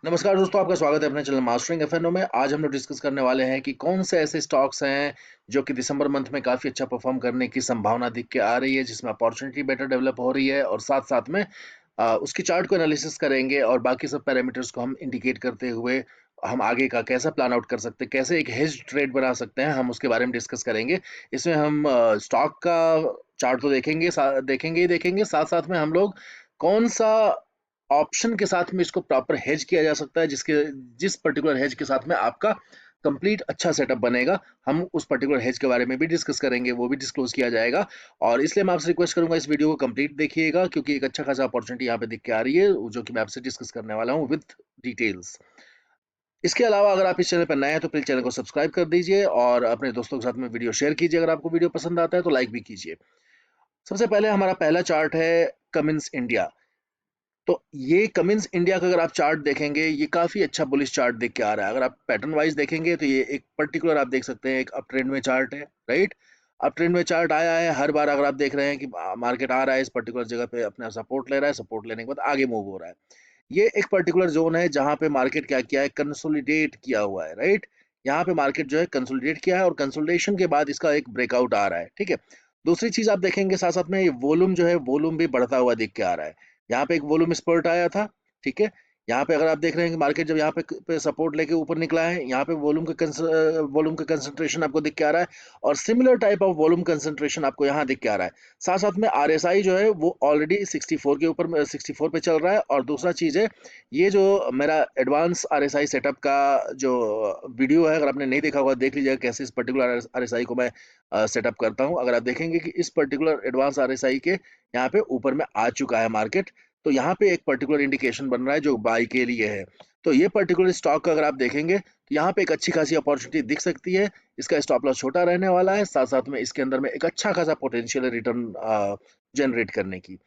नमस्कार दोस्तों, आपका स्वागत है अपने चैनल मास्टरिंग एफएनओ में। आज हम लोग डिस्कस करने वाले हैं कि कौन से ऐसे स्टॉक्स हैं जो कि दिसंबर मंथ में काफ़ी अच्छा परफॉर्म करने की संभावना दिख के आ रही है, जिसमें अपॉर्चुनिटी बेटर डेवलप हो रही है और साथ-साथ में उसकी चार्ट को एनालिसिस करेंगे और बाकी सब पैरामीटर्स को हम इंडिकेट करते हुए हम आगे का कैसा प्लान आउट कर सकते हैं, कैसे एक हेज ट्रेड बना सकते हैं, हम उसके बारे में डिस्कस करेंगे। इसमें हम स्टॉक का चार्ट तो देखेंगे ही देखेंगे, साथ-साथ में हम लोग कौन-सा ऑप्शन के साथ में इसको प्रॉपर हेज किया जा सकता है, जिस पर्टिकुलर हेज के साथ में आपका कंप्लीट अच्छा सेटअप बनेगा। हम उस पर्टिकुलर हेज के बारे में भी डिस्कस करेंगे, वो भी डिस्क्लोज किया जाएगा। और इसलिए मैं आपसे रिक्वेस्ट करूंगा इस वीडियो को कंप्लीट देखिएगा, क्योंकि एक अच्छा खासा अपॉर्चुनिटी यहाँ पे दिख के आ रही है जो कि मैं आपसे डिस्कस करने वाला हूँ विद डिटेल्स। इसके अलावा अगर आप इस चैनल पर नए हैं तो प्लीज चैनल को सब्सक्राइब कर दीजिए और अपने दोस्तों के साथ में वीडियो शेयर कीजिए। अगर आपको वीडियो पसंद आता है तो लाइक भी कीजिए। सबसे पहले हमारा पहला चार्ट है कमिंस इंडिया। तो ये कमिंस इंडिया का अगर आप चार्ट देखेंगे, ये काफ़ी अच्छा बुलिश चार्ट दिख के आ रहा है। अगर आप पैटर्न वाइज देखेंगे तो ये एक पर्टिकुलर आप देख सकते हैं, एक अप ट्रेंड में चार्ट है, राइट? अप ट्रेंड में चार्ट आया है। हर बार अगर आप देख रहे हैं कि मार्केट आ रहा है इस पर्टिकुलर जगह पे, अपना सपोर्ट ले रहा है, सपोर्ट लेने के बाद आगे मूव हो रहा है। ये एक पर्टिकुलर जोन है जहाँ पे मार्केट क्या किया है, कंसोलिडेट किया हुआ है, राइट? यहाँ पे मार्केट जो है कंसोलिडेट किया है और कंसोलिडेशन के बाद इसका एक ब्रेकआउट आ रहा है, ठीक है? दूसरी चीज आप देखेंगे साथ साथ में, ये वॉल्यूम जो है, वॉल्यूम भी बढ़ता हुआ दिख के आ रहा है। यहाँ पे एक वॉल्यूम स्पर्ट आया था, ठीक है? यहाँ पे अगर आप देख रहे हैं कि मार्केट जब यहाँ पे सपोर्ट लेके ऊपर निकला है, यहाँ पे वॉल्यूम का कंसंट्रेशन आपको दिख के आ रहा है और similar type of volume concentration आपको यहाँ दिख के आ रहा है। साथ साथ में आरएसआई जो है वो ऑलरेडी 64 के ऊपर 64 पे चल रहा है। और दूसरा चीज है, ये जो मेरा एडवांस आरएसआई सेटअप का जो वीडियो है, अगर आपने नहीं देखा होगा देख लीजिएगा कैसे इस पर्टिकुलर आरएसआई को मैं सेटअप करता हूँ। अगर आप देखेंगे कि इस पर्टिकुलर एडवांस आरएसआई के यहाँ पे ऊपर में आ चुका है मार्केट, तो यहाँ पे एक पर्टिकुलर इंडिकेशन बन रहा है जो बाई के लिए है। तो ये पर्टिकुलर स्टॉक का अगर आप देखेंगे तो यहाँ पे एक अच्छी खासी अपॉर्चुनिटी दिख सकती है। इसका स्टॉप लॉस छोटा रहने वाला है, साथ साथ में इसके अंदर में एक अच्छा खासा पोटेंशियल रिटर्न जनरेट करने की।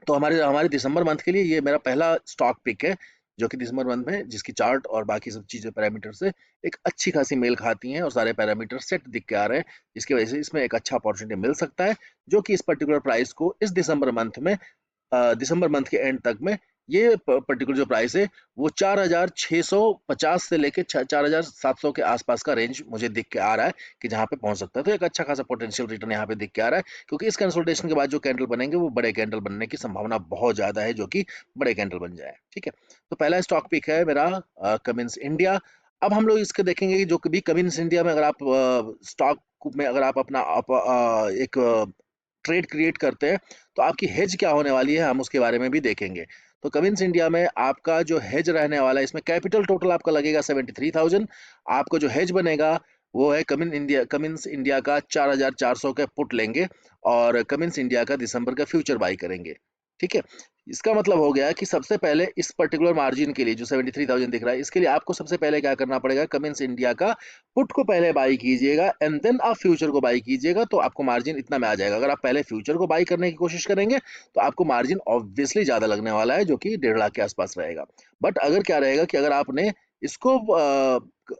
तो हमारे हमारे दिसंबर मंथ के लिए ये मेरा पहला स्टॉक पिक है, जो कि दिसंबर मंथ में जिसकी चार्ट और बाकी सब चीज़ें पैरामीटर से एक अच्छी खासी मेल खाती हैं और सारे पैरामीटर सेट दिख के आ रहे हैं, जिसकी वजह से इसमें एक अच्छा अपॉर्चुनिटी मिल सकता है, जो कि इस पर्टिकुलर प्राइस को इस दिसंबर मंथ के एंड तक में ये पर्टिकुलर जो प्राइस है वो 4,650 से लेके 4,700 के आसपास का रेंज मुझे दिख के आ रहा है कि जहाँ पे पहुंच सकता है। तो एक अच्छा खासा पोटेंशियल रिटर्न यहाँ पे दिख के आ रहा है, क्योंकि इस कंसोलिडेशन के बाद जो कैंडल बनेंगे वो बड़े कैंडल बनने की संभावना बहुत ज्यादा है, जो कि बड़े कैंडल बन जाए, ठीक है? तो पहला स्टॉक पिक है मेरा कमिंस इंडिया। अब हम लोग इसके देखेंगे कि जो कभी कमिंस इंडिया में अगर आप स्टॉक में अगर आप अपना एक ट्रेड क्रिएट करते हैं तो आपकी हेज क्या होने वाली है, हम उसके बारे में भी देखेंगे। तो कमिंस इंडिया में आपका जो हेज रहने वाला है, इसमें कैपिटल टोटल आपका लगेगा 73,000। आपको जो हेज बनेगा वो है कमिंस इंडिया का 4,400 का पुट लेंगे और कमिंस इंडिया का दिसंबर का फ्यूचर बाई करेंगे, ठीक है? इसका मतलब हो गया कि सबसे पहले इस पर्टिकुलर मार्जिन के लिए जो 73,000 दिख रहा है, इसके लिए आपको सबसे पहले क्या करना पड़ेगा, कमिंस इंडिया का पुट को पहले बाई कीजिएगा एंड देन आप फ्यूचर को बाई कीजिएगा, तो आपको मार्जिन इतना में आ जाएगा। अगर आप पहले फ्यूचर को बाई करने की कोशिश करेंगे तो आपको मार्जिन ऑब्वियसली ज्यादा लगने वाला है, जो कि 1.5 लाख के आसपास रहेगा। बट अगर क्या रहेगा कि अगर आपने इसको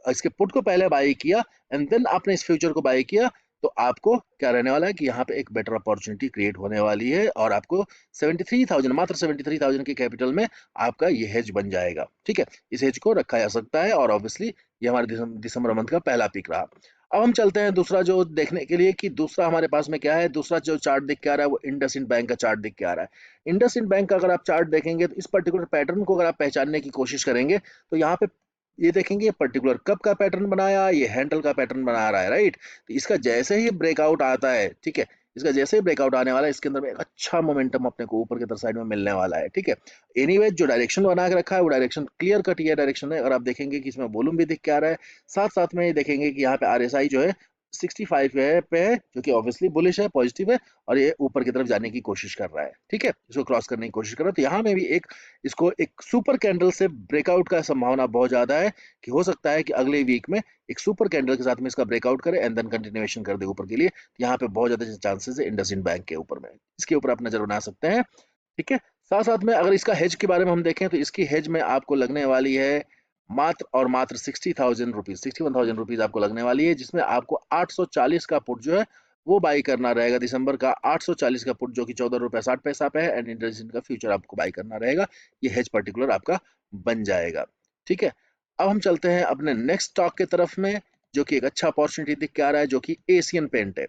इसके पुट को पहले बाई किया एंड देन आपने इस फ्यूचर को बाई किया, तो आपको क्या रहने वाला है कि यहाँ पे एक बेटर अपॉर्चुनिटी क्रिएट होने वाली है और आपको 73,000, मात्र 73,000 के कैपिटल में आपका ये हेज बन जाएगा, ठीक है? इस हेज को रखा जा सकता है और ऑब्वियसली ये हमारे दिसंबर मंथ का पहला पिक रहा। अब हम चलते हैं दूसरा जो देखने के लिए कि दूसरा हमारे पास में क्या है। दूसरा जो चार्ट दिख के आ रहा है वो इंडसइंड बैंक का चार्ट दिख के आ रहा है। इंडसइंड बैंक का अगर आप चार्ट देखेंगे तो इस पर्टिकुलर पैटर्न को अगर आप पहचानने की कोशिश करेंगे तो यहाँ पे ये देखेंगे ये पर्टिकुलर कब का पैटर्न बनाया, ये हैंडल का पैटर्न बना रहा है, राइट? तो इसका जैसे ही ब्रेकआउट आता है, ठीक है, इसका जैसे ही ब्रेकआउट आने वाला है, इसके अंदर में एक अच्छा मोमेंटम अपने को ऊपर की तरफ साइड में मिलने वाला है, ठीक है? एनीवे जो डायरेक्शन बना के रखा है वो डायरेक्शन क्लियर कट ये डायरेक्शन है। अगर आप देखेंगे कि इसमें वॉल्यूम भी दिख के आ रहा है, साथ साथ में ये देखेंगे कि यहाँ पे आरएसआई जो है 65 पे है, जो कि ऑब्वियसली बुलिश है, पॉजिटिव है और ये ऊपर की तरफ जाने की कोशिश कर रहा है, ठीक है, इसको क्रॉस करने की कोशिश कर रहा है। तो यहाँ में भी एक इसको एक सुपर कैंडल से ब्रेकआउट का संभावना बहुत ज्यादा है कि हो सकता है कि अगले वीक में एक सुपर कैंडल के साथ में इसका ब्रेकआउट करे एंड देन कंटिन्यूएशन कर दे ऊपर के लिए। तो यहाँ पे बहुत ज्यादा चांसेस है इंडसइंड बैंक के ऊपर में, इसके ऊपर आप नजर बना सकते हैं, ठीक है? साथ साथ में अगर इसका हेज के बारे में हम देखें तो इसकी हेज में आपको लगने वाली है मात्र और मात्र 61,000 रुपीज आपको लगने वाली है, जिसमें आपको 840 का पुट जो है वो बाई करना रहेगा। दिसंबर का 840 का पुट जो कि 14 रुपये 60 पैसा पे है, एंड इंडसइंड का फ्यूचर आपको बाई करना रहेगा। ये हेज पर्टिकुलर आपका बन जाएगा। ठीक है, अब हम चलते हैं अपने नेक्स्ट स्टॉक की तरफ में, जो कि एक अच्छा अपॉर्चुनिटी दिख के आ रहा है, जो कि एशियन पेंट है।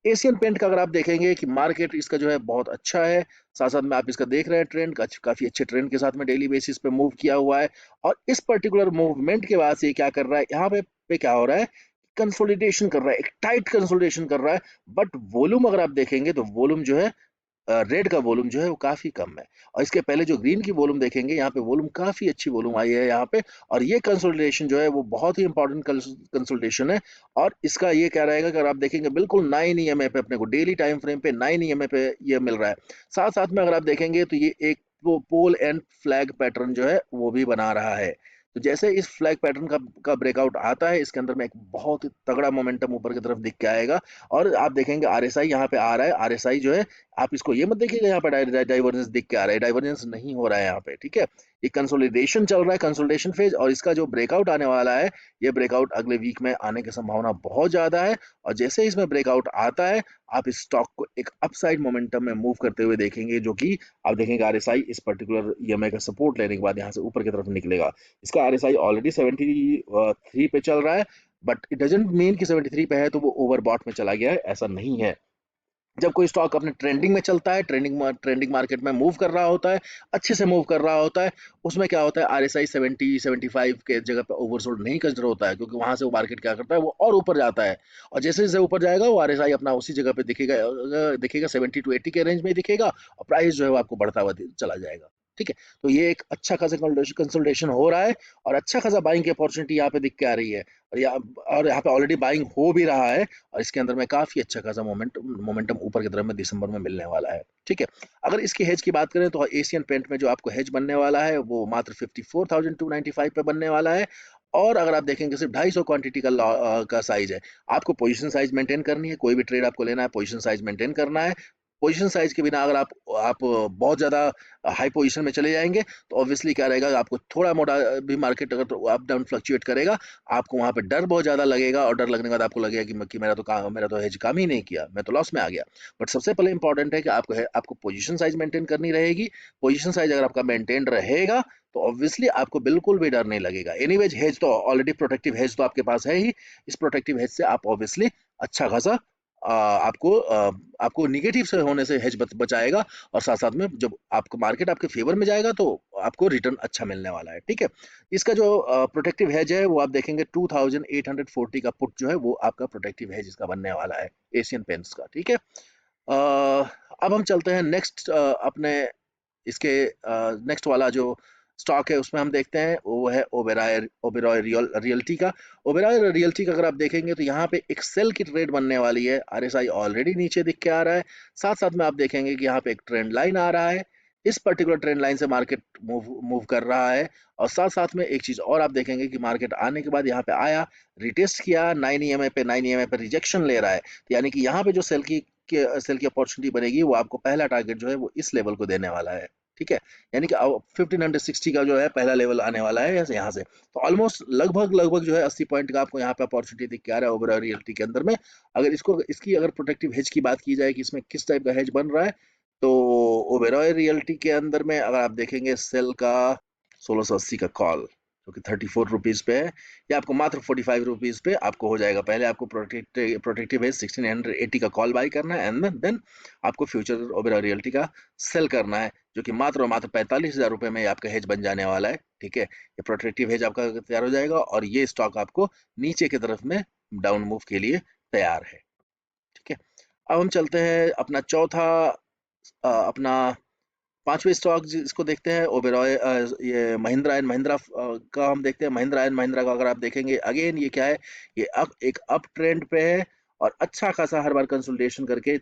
एशियन पेंट का अगर आप देखेंगे कि मार्केट इसका जो है बहुत अच्छा है, साथ साथ में आप इसका देख रहे हैं ट्रेंड काफी अच्छे ट्रेंड के साथ में डेली बेसिस पे मूव किया हुआ है। और इस पर्टिकुलर मूवमेंट के बाद से ये क्या कर रहा है, यहाँ पे क्या हो रहा है, कंसोलिडेशन कर रहा है, एक टाइट कंसोलिडेशन कर रहा है। बट वॉल्यूम अगर आप देखेंगे तो वॉल्यूम जो है, रेड का वॉल्यूम जो है वो काफी कम है। और इसके पहले जो ग्रीन की वॉल्यूम देखेंगे, यहाँ पे वॉल्यूम काफी अच्छी वॉल्यूम आई है यहाँ पे। और ये कंसोलिडेशन जो है वो बहुत ही इंपॉर्टेंट कंसोलिडेशन है। और इसका ये क्या रहेगा, अगर आप देखेंगे बिल्कुल 9 ईएमए पे, अपने को डेली टाइम फ्रेम पे 9 ईएमए पे ये मिल रहा है। साथ साथ में अगर आप देखेंगे तो ये एक पोल एंड फ्लैग पैटर्न जो है वो भी बना रहा है। तो जैसे इस फ्लैग पैटर्न का ब्रेकआउट आता है, इसके अंदर में एक बहुत ही तगड़ा मोमेंटम ऊपर की तरफ दिख के आएगा। और आप देखेंगे आरएसआई यहाँ पे आ रहा है। आरएसआई जो है, आप इसको ये मत देखिएगा यहाँ पे डाइवर्जेंस दिख के आ रहा है, डाइवर्जेंस नहीं हो रहा है यहाँ पे। ठीक है, ये कंसोलिडेशन चल रहा है, कंसोलिडेशन फेज। और इसका जो ब्रेकआउट आने वाला है, ये ब्रेकआउट अगले वीक में आने की संभावना बहुत ज्यादा है। और जैसे ही इसमें ब्रेकआउट आता है, आप इस स्टॉक को एक अपसाइड मोमेंटम में मूव करते हुए देखेंगे, जो कि आप देखेंगे आरएसआई इस पर्टिकुलर ईएमआई का सपोर्ट लेने के बाद यहाँ से ऊपर की तरफ निकलेगा। इसका आरएसआई ऑलरेडी 73 पे चल रहा है। बट इट डजेंट मीन कि 73 पे है तो वो ओवरबॉट में चला गया है, ऐसा नहीं है। जब कोई स्टॉक अपने ट्रेंडिंग में चलता है, ट्रेंडिंग मार्केट में मूव कर रहा होता है, अच्छे से मूव कर रहा होता है, उसमें क्या होता है, आरएसआई 70-75 के जगह पे ओवरसोल्ड नहीं कंसिडर होता है, क्योंकि वहां से वो मार्केट क्या करता है, वो और ऊपर जाता है। और जैसे जैसे ऊपर जाएगा, वो आरएसआई अपना उसी जगह पे दिखेगा, दिखेगा 70 to 80 के रेंज में दिखेगा। और प्राइस जो है वो आपको बढ़ता हुआ चला जाएगा। ठीक है, तो ये एक अच्छा खासा कंसोलिडेशन हो रहा है, और अच्छा खासा बाइंग की अपॉर्चुनिटी यहाँ पे दिख के आ रही है। और यहाँ पे ऑलरेडी बाइंग हो भी रहा है। और इसके अंदर में काफी अच्छा खासा मोमेंटम ऊपर की तरफ में दिसंबर में मिलने वाला है। ठीक है, अगर इसकी हेज की बात करें तो एशियन पेंट में जो आपको हेज बनने वाला है, वो मात्र 54,295 पे बनने वाला है। और अगर आप देखेंगे सिर्फ 250 क्वांटिटी का साइज है। आपको पोजीशन साइज मेंटेन करनी है, कोई भी ट्रेड आपको लेना है, पोजीशन साइज मेंटेन करना है। पोजीशन साइज के बिना अगर आप बहुत ज्यादा हाई पोजीशन में चले जाएंगे, तो ऑब्वियसली क्या रहेगा, आपको थोड़ा मोटा भी मार्केट अगर तो अप डाउन फ्लक्चुएट करेगा, आपको वहां पे डर बहुत ज्यादा लगेगा। और डर लगने के बाद आपको लगेगा कि मेरा तो हेज काम ही नहीं किया, मैं तो लॉस में आ गया। बट सबसे पहले इंपॉर्टेंट है कि आपको पोजीशन साइज मेंटेन करनी रहेगी। पोजीशन साइज अगर आपका मेंटेन रहेगा, तो ऑब्वियसली आपको बिल्कुल भी डर नहीं लगेगा। एनीवेज हेज तो ऑलरेडी, प्रोटेक्टिव हेज तो आपके पास है ही। इस प्रोटेक्टिव हेज से आप ऑब्वियसली अच्छा खासा आपको निगेटिव से होने से हेज बचाएगा। और साथ साथ में जब आपको मार्केट आपके फेवर में जाएगा, तो आपको रिटर्न अच्छा मिलने वाला है। ठीक है, इसका जो प्रोटेक्टिव हेज है, वो आप देखेंगे 2840 का पुट जो है, वो आपका प्रोटेक्टिव हेज इसका बनने वाला है, एशियन पेंट्स का। ठीक है, अब हम चलते हैं नेक्स्ट अपने इसके नेक्स्ट वाला जो स्टॉक है, उसमें हम देखते हैं वो है ओबेरॉय रियल्टी का। ओबेरॉय रियल्टी का अगर आप देखेंगे तो यहाँ पे एक सेल की ट्रेड बनने वाली है। आरएसआई ऑलरेडी नीचे दिख के आ रहा है। साथ साथ में आप देखेंगे कि यहाँ पे एक ट्रेंड लाइन आ रहा है। इस पर्टिकुलर ट्रेंड लाइन से मार्केट मूव मूव कर रहा है। और साथ साथ में एक चीज और आप देखेंगे कि मार्केट आने के बाद यहाँ पे आया, रिटेस्ट किया 9 ईएमए पे रिजेक्शन ले रहा है। तो यानी कि यहाँ पे जो सेल की अपॉर्चुनिटी बनेगी, वो आपको पहला टारगेट जो है वो इस लेवल को देने वाला है। ठीक है, यानी कि 1560 का जो है पहला लेवल आने वाला है यहाँ से। तो ऑलमोस्ट लगभग लगभग जो है 80 पॉइंट का आपको यहाँ पे अपॉर्चुनिटी दिख के आ रहा है ओवरऑल रियल्टी के अंदर में। अगर इसकी अगर प्रोटेक्टिव हेज की बात की जाए कि इसमें किस टाइप का हेज बन रहा है, तो ओबेरॉय रियल्टी के अंदर में अगर आप देखेंगे सेल का 1680 का कॉल, जो कि 34 रुपीज पे है, ये आपको मात्र 45 रुपीज पे आपको हो जाएगा। पहले आपको प्रोटेक्टिव है 1680 का कॉल बाई करना है, एंड देन आपको फ्यूचर ओबेरॉय रियल्टी का सेल करना है, जो कि मात्र और मात्र 45,000 रुपए में आपका हेज बन जाने वाला है। ठीक है, ये प्रोटेक्टिव हेज आपका तैयार हो जाएगा, और ये स्टॉक आपको नीचे की तरफ में डाउन मूव के लिए तैयार है। ठीक है, अब हम चलते हैं अपना चौथा अपना पांचवें स्टॉक जिसको देखते हैं, ओबेरॉय ये महिंद्रा एंड महिंद्रा का हम देखते हैं। महिंद्रा एंड महिंद्रा का अगर आप देखेंगे, अगेन ये क्या है, ये एक अप ट्रेंड पे है, और अच्छा खासा हर बार कंसोलिडेशन करके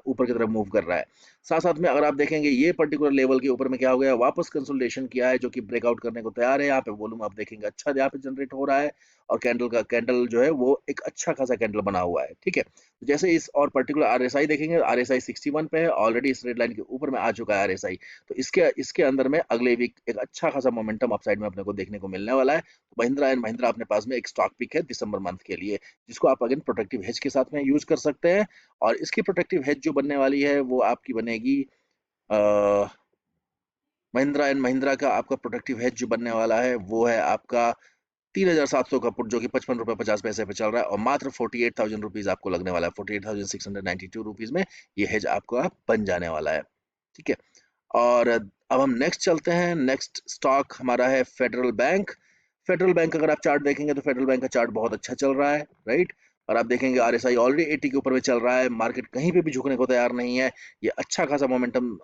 ऊपर की तरफ मूव कर रहा है। साथ साथ में अगर आप देखेंगे ये पर्टिकुलर लेवल के ऊपर में क्या हो गया, वापस कंसोलिडेशन किया है जो कि ब्रेकआउट करने को तैयार है। यहाँ पे वॉल्यूम आप देखेंगे अच्छा यहाँ पे जनरेट हो रहा है और कैंडल जो है वो एक अच्छा खासा कैंडल बना हुआ है, ठीक है। तो जैसे इस और पर्टिकुलर आरएसआई देखेंगे, आरएसआई 61 पे है ऑलरेडी, इस रेड लाइन के ऊपर में आ चुका है आरएसआई। तो इसके इसके अंदर में अगले वीक एक अच्छा खासा मोमेंटम अपसाइड में अपने को देखने को मिलने वाला है। महिंद्रा एंड महिंद्रा अपने पास में एक स्टॉक पिक है दिसंबर मंथ के लिए, जिसको आप अगेन प्रोटेक्टिव हेज के साथ में यूज कर सकते हैं। और इसकी प्रोटेक्टिव हेज जो बनने वाली है वो आपकी बनेगी महिंद्रा एंड महिंद्रा का आपका प्रोटेक्टिव हेज जो बनने वाला है वो है आपका 3,700 का पुट, जो कि 55 रुपये 50 पैसे पे चल रहा है, और मात्र 48,000 रुपीज आपको लगने वाला है। 48,692 रुपीज में ये हेज आपका बन जाने वाला है, ठीक है। और अब हम नेक्स्ट चलते हैं। नेक्स्ट स्टॉक हमारा है फेडरल बैंक। फेडरल बैंक अगर आप चार्ट देखेंगे तो फेडरल बैंक का चार्ट बहुत अच्छा चल रहा है, राइट। और आप देखेंगे आरएसआई ऑलरेडी 80 के ऊपर में चल रहा है, मार्केट कहीं पे भी झुकने को तैयार नहीं है। ये अच्छा खासा मोमेंटम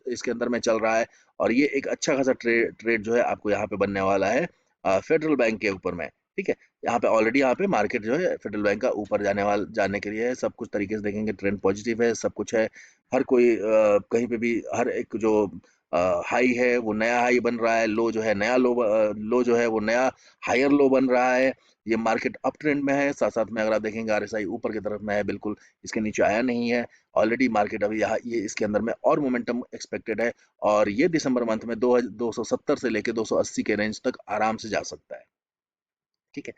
इसके अंदर में चल रहा है, और ये एक अच्छा खासा ट्रेड जो है आपको यहाँ पे बनने वाला है फेडरल बैंक के ऊपर में, ठीक है। यहाँ पे ऑलरेडी यहाँ पे मार्केट जो है फेडरल बैंक का ऊपर जाने के लिए है। सब कुछ तरीके से देखेंगे ट्रेंड पॉजिटिव है, सब कुछ है। हर कोई कहीं पे भी हर एक जो हाई है वो नया हाई बन रहा है, लो जो है नया लो जो है वो नया हायर लो बन रहा है। ये मार्केट अप ट्रेंड में है। साथ साथ में अगर आप देखेंगे आरएसआई ऊपर की तरफ में है, बिल्कुल इसके नीचे आया नहीं है। ऑलरेडी मार्केट अभी यहाँ ये इसके अंदर में और मोमेंटम एक्सपेक्टेड है, और ये दिसंबर मंथ में 270 से लेके 280 के रेंज तक आराम से जा सकता है, ठीक है।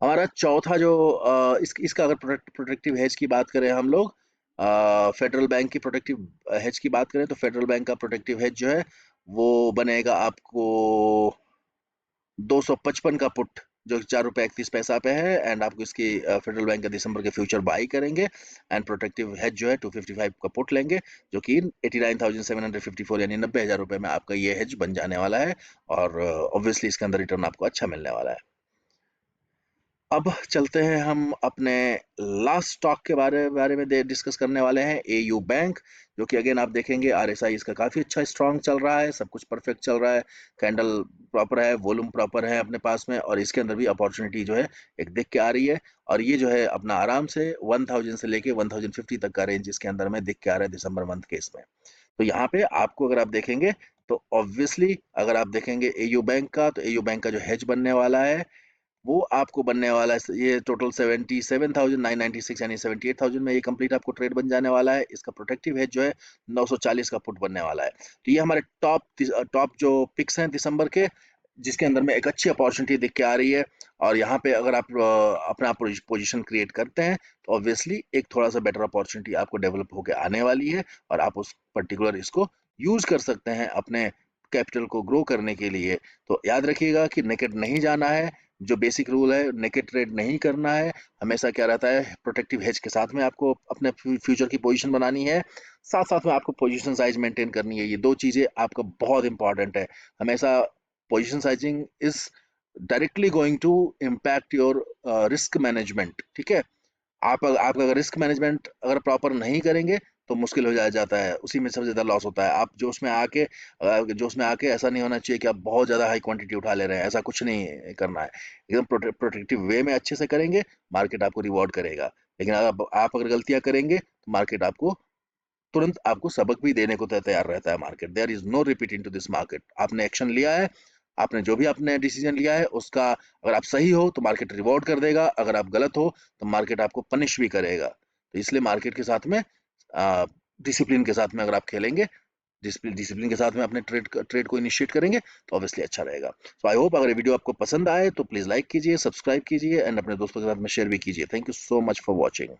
हमारा चौथा जो इसका अगर प्रोटेक्टिव हेज की बात करें हम लोग, फेडरल बैंक की प्रोटेक्टिव हेज की बात करें, तो फेडरल बैंक का प्रोटेक्टिव हेज जो है वो बनेगा आपको 255 का पुट, जो 4 रुपये 31 पैसा पे है। एंड आपको इसकी फेडरल बैंक का दिसंबर के फ्यूचर बाई करेंगे, एंड प्रोटेक्टिव हेज जो है 255 का पुट लेंगे, जो कि 89,754 यानी 90,000 रुपये में आपका ये हेज बन जाने वाला है। और ऑब्वियसली इसके अंदर रिटर्न आपको अच्छा मिलने वाला है। अब चलते हैं हम अपने लास्ट स्टॉक के बारे में डिस्कस करने वाले हैं, एयू बैंक। जो कि अगेन आप देखेंगे आरएसआई इसका काफ़ी अच्छा स्ट्रांग चल रहा है, सब कुछ परफेक्ट चल रहा है, कैंडल प्रॉपर है, वॉल्यूम प्रॉपर है अपने पास में, और इसके अंदर भी अपॉर्चुनिटी जो है एक दिख के आ रही है। और ये जो है अपना आराम से 1000 से लेके 1050 तक का रेंज इसके अंदर में दिख के आ रहा है दिसंबर मंथ के इसमें। तो यहाँ पे आपको अगर आप देखेंगे तो ऑब्वियसली अगर आप देखेंगे एयू बैंक का, तो एयू बैंक का जो हेज बनने वाला है वो आपको बनने वाला है, ये टोटल 77,996 यानी 78,000 में ये कंप्लीट आपको ट्रेड बन जाने वाला है। इसका प्रोटेक्टिव हेज जो है 940 का पुट बनने वाला है। तो ये हमारे टॉप जो पिक्स हैं दिसंबर के, जिसके अंदर में एक अच्छी अपॉर्चुनिटी दिख के आ रही है। और यहाँ पे अगर आप अपना पोजीशन क्रिएट करते हैं तो ऑब्वियसली एक थोड़ा सा बेटर अपॉर्चुनिटी आपको डेवलप होकर आने वाली है, और आप उस पर्टिकुलर इसको यूज कर सकते हैं अपने कैपिटल को ग्रो करने के लिए। तो याद रखिएगा कि नेकेड नहीं जाना है, जो बेसिक रूल है नेकेड ट्रेड नहीं करना है। हमेशा क्या रहता है, प्रोटेक्टिव हेज के साथ में आपको अपने फ्यूचर की पोजीशन बनानी है, साथ साथ में आपको पोजीशन साइज मेंटेन करनी है। ये दो चीजें आपका बहुत इंपॉर्टेंट है। हमेशा position sizing is directly going to impact your risk management, ठीक है। आप अगर रिस्क मैनेजमेंट अगर प्रॉपर नहीं करेंगे तो मुश्किल हो जाता है, उसी में सबसे ज़्यादा लॉस होता है। आप जोश में आके ऐसा नहीं होना चाहिए कि आप बहुत ज़्यादा हाई क्वांटिटी उठा ले रहे हैं, ऐसा कुछ नहीं करना है। एकदम प्रोटेक्टिव वे में अच्छे से करेंगे, मार्केट आपको रिवॉर्ड करेगा। लेकिन अगर आप अगर गलतियां करेंगे तो मार्केट आपको तुरंत आपको सबक भी देने को तैयार रहता है market. There is no repeat in to this market. आपने एक्शन लिया है, आपने जो भी आपने डिसीजन लिया है उसका अगर आप सही हो तो मार्केट रिवॉर्ड कर देगा, अगर आप गलत हो तो मार्केट आपको पनिश भी करेगा। तो इसलिए मार्केट के साथ में डिसिप्लिन के साथ में अगर आप खेलेंगे, डिसिप्लिन के साथ में अपने ट्रेड को इनिशिएट करेंगे तो ऑब्वियसली अच्छा रहेगा। सो आई होप अगर ये वीडियो आपको पसंद आए तो प्लीज़ लाइक कीजिए, सब्सक्राइब कीजिए, एंड अपने दोस्तों के साथ में शेयर भी कीजिए। Thank you so much for watching.